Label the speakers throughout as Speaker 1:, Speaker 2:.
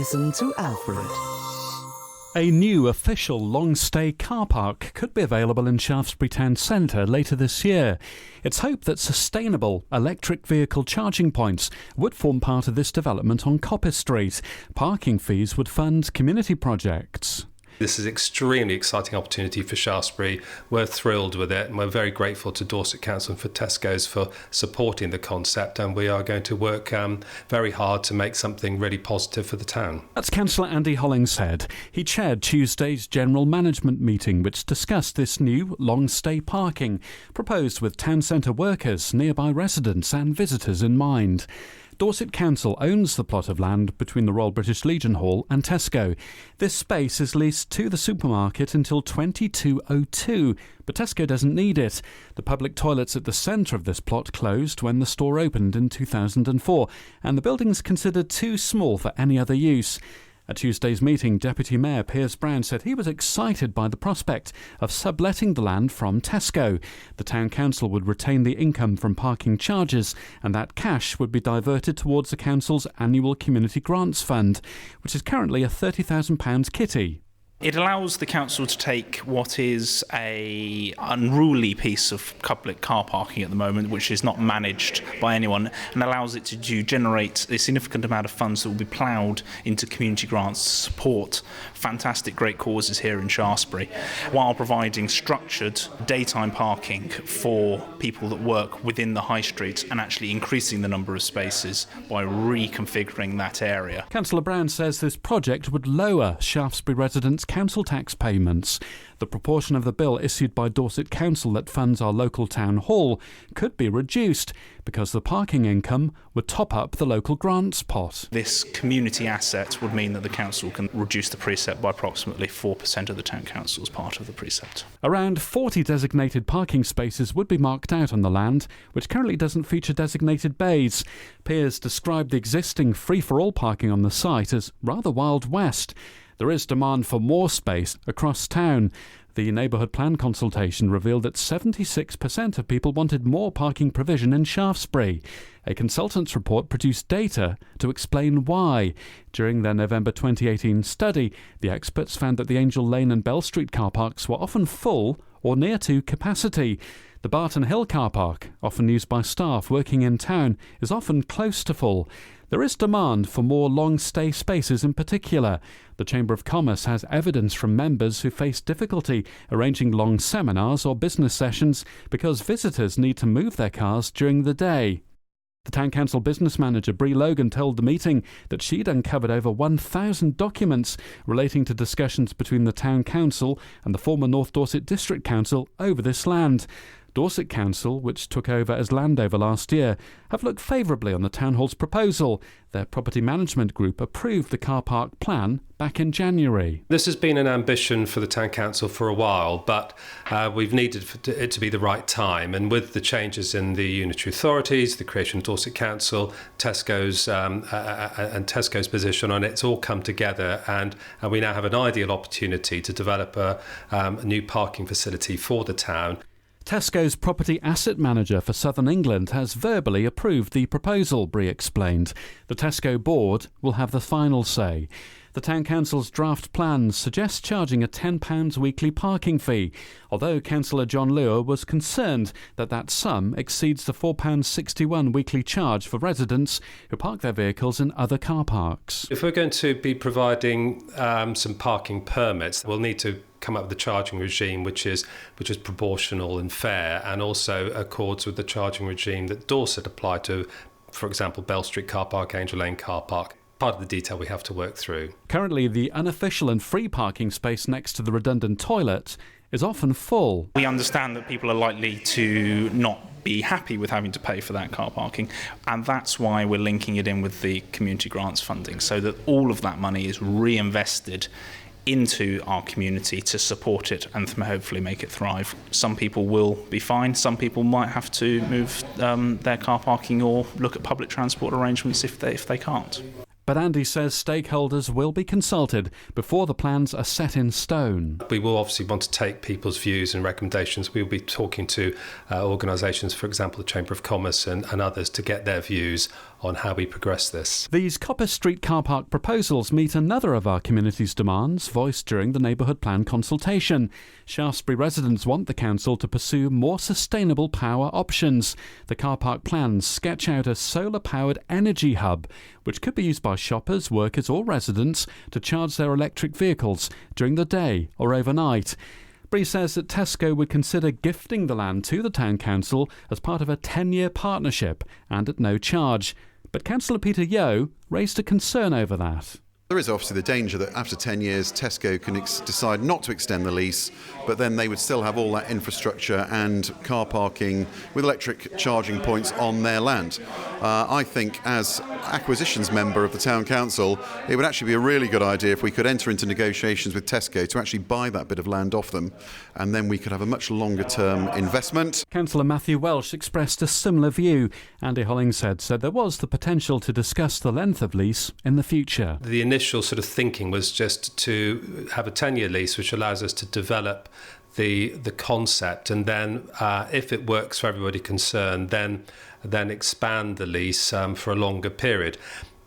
Speaker 1: Listen to Alfred.
Speaker 2: A new official long-stay car park could be available in Shaftesbury Town Centre later this year. It's hoped that sustainable electric vehicle charging points would form part of this development on Coppice Street. Parking fees would fund community projects.
Speaker 3: This is an extremely exciting opportunity for Shaftesbury. We're thrilled with it, and we're very grateful to Dorset Council and for Tesco's for supporting the concept, and we are going to work very hard to make something really positive for the town.
Speaker 2: That's Councillor Andy Hollingshead. He chaired Tuesday's General Management meeting, which discussed this new long-stay parking, proposed with town centre workers, nearby residents and visitors in mind. Dorset Council owns the plot of land between the Royal British Legion Hall and Tesco. This space is leased to the supermarket until 2202, but Tesco doesn't need it. The public toilets at the centre of this plot closed when the store opened in 2004, and the building's considered too small for any other use. At Tuesday's meeting, Deputy Mayor Piers Brown said he was excited by the prospect of subletting the land from Tesco. The Town Council would retain the income from parking charges, and that cash would be diverted towards the Council's annual Community Grants Fund, which is currently a £30,000 kitty.
Speaker 4: It allows the council to take what is an unruly piece of public car parking at the moment, which is not managed by anyone, and allows it to generate a significant amount of funds that will be ploughed into community grants to support fantastic, great causes here in Shaftesbury, while providing structured daytime parking for people that work within the high street and actually increasing the number of spaces by reconfiguring that area.
Speaker 2: Councillor Brown says this project would lower Shaftesbury residents' council tax payments. The proportion of the bill issued by Dorset Council that funds our local town hall could be reduced because the parking income would top up the local grants pot.
Speaker 4: This community asset would mean that the council can reduce the precept by approximately 4% of the town council's part of the precept.
Speaker 2: Around 40 designated parking spaces would be marked out on the land, which currently doesn't feature designated bays. Piers described the existing free-for-all parking on the site as rather Wild West. There is demand for more space across town. The neighbourhood plan consultation revealed that 76% of people wanted more parking provision in Shaftesbury. A consultant's report produced data to explain why. During their November 2018 study, the experts found that the Angel Lane and Bell Street car parks were often full or near to capacity. The Barton Hill car park, often used by staff working in town, is often close to full. There is demand for more long-stay spaces in particular. The Chamber of Commerce has evidence from members who face difficulty arranging long seminars or business sessions because visitors need to move their cars during the day. The Town Council business manager, Bree Logan, told the meeting that she'd uncovered over 1,000 documents relating to discussions between the Town Council and the former North Dorset District Council over this land. Dorset Council, which took over as Landover last year, have looked favourably on the Town Hall's proposal. Their property management group approved the car park plan back in January.
Speaker 3: This has been an ambition for the Town Council for a while, but we've needed it to be the right time. And with the changes in the unitary authorities, the creation of Dorset Council, Tesco's and Tesco's position on it, it's all come together, and we now have an ideal opportunity to develop a new parking facility for the town.
Speaker 2: Tesco's property asset manager for Southern England has verbally approved the proposal, Bree explained. The Tesco board will have the final say. The Town Council's draft plans suggest charging a £10 weekly parking fee, although Councillor John Lure was concerned that that sum exceeds the £4.61 weekly charge for residents who park their vehicles in other car parks.
Speaker 3: If we're going to be providing some parking permits, we'll need to come up with a charging regime which is proportional and fair, and also accords with the charging regime that Dorset applied to, for example, Bell Street car park, Angel Lane car park. Part of the detail we have to work through.
Speaker 2: Currently, the unofficial and free parking space next to the redundant toilet is often full.
Speaker 4: We understand that people are likely to not be happy with having to pay for that car parking, and that's why we're linking it in with the community grants funding, so that all of that money is reinvested into our community to support it and hopefully make it thrive. Some people will be fine, some people might have to move their car parking or look at public transport arrangements if they can't.
Speaker 2: But Andy says stakeholders will be consulted before the plans are set in stone.
Speaker 3: We will obviously want to take people's views and recommendations. We will be talking to organisations, for example, the Chamber of Commerce and others, to get their views on how we progress this.
Speaker 2: These Coppice Street car park proposals meet another of our community's demands voiced during the neighbourhood plan consultation. Shaftesbury residents want the council to pursue more sustainable power options. The car park plans sketch out a solar-powered energy hub, which could be used by shoppers, workers or residents to charge their electric vehicles during the day or overnight. Bree says that Tesco would consider gifting the land to the town council as part of a 10-year partnership and at no charge. But Councillor Peter Yeo raised a concern over that.
Speaker 1: There is obviously the danger that after 10 years Tesco can decide not to extend the lease, but then they would still have all that infrastructure and car parking with electric charging points on their land. I think as acquisitions member of the Town Council, it would actually be a really good idea if we could enter into negotiations with Tesco to actually buy that bit of land off them, and then we could have a much longer term investment.
Speaker 2: Councillor Matthew Welsh expressed a similar view. Andy Hollingshead said there was the potential to discuss the length of lease in the future.
Speaker 3: The initial sort of thinking was just to have a 10-year lease, which allows us to develop the concept, and then if it works for everybody concerned, then expand the lease for a longer period.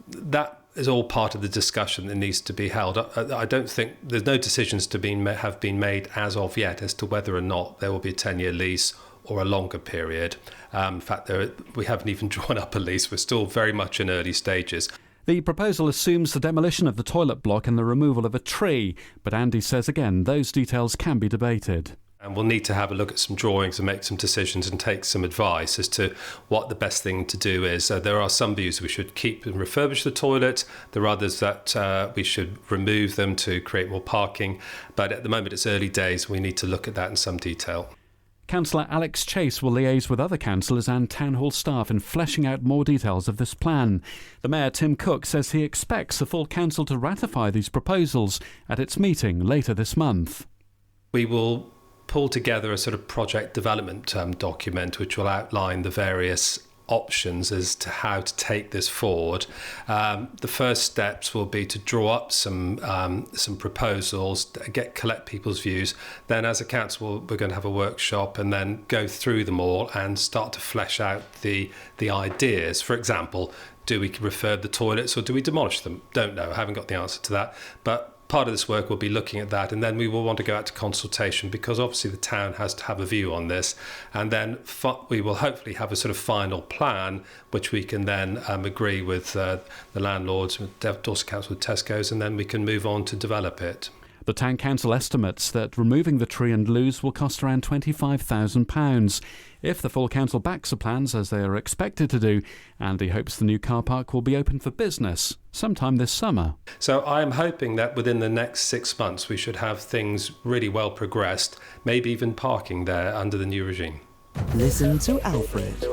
Speaker 3: That is all part of the discussion that needs to be held. I don't think there's no decisions have been made as of yet as to whether or not there will be a 10-year lease or a longer period. In fact, we haven't even drawn up a lease. We're still very much in early stages.
Speaker 2: The proposal assumes the demolition of the toilet block and the removal of a tree, but Andy says again those details can be debated.
Speaker 3: And we'll need to have a look at some drawings and make some decisions and take some advice as to what the best thing to do is. There are some views we should keep and refurbish the toilet. There are others that we should remove them to create more parking. But at the moment it's early days. We need to look at that in some detail.
Speaker 2: Councillor Alex Chase will liaise with other councillors and town hall staff in fleshing out more details of this plan. The Mayor, Tim Cook, says he expects the full council to ratify these proposals at its meeting later this month.
Speaker 3: We will pull together a sort of project development document which will outline the various options as to how to take this forward. The first steps will be to draw up some proposals, collect people's views. Then as a council we're going to have a workshop and then go through them all and start to flesh out the ideas. For example, do we refurb the toilets or do we demolish them? Don't know, I haven't got the answer to that. But part of this work will be looking at that, and then we will want to go out to consultation because obviously the town has to have a view on this, and then we will hopefully have a sort of final plan which we can then agree with the landlords, with Dorset Council, with Tesco's, and then we can move on to develop it.
Speaker 2: The Town Council estimates that removing the tree and loos will cost around £25,000. If the full council backs the plans as they are expected to do, Andy hopes the new car park will be open for business sometime this summer.
Speaker 3: So I am hoping that within the next 6 months we should have things really well progressed, maybe even parking there under the new regime.
Speaker 5: Listen to Alfred.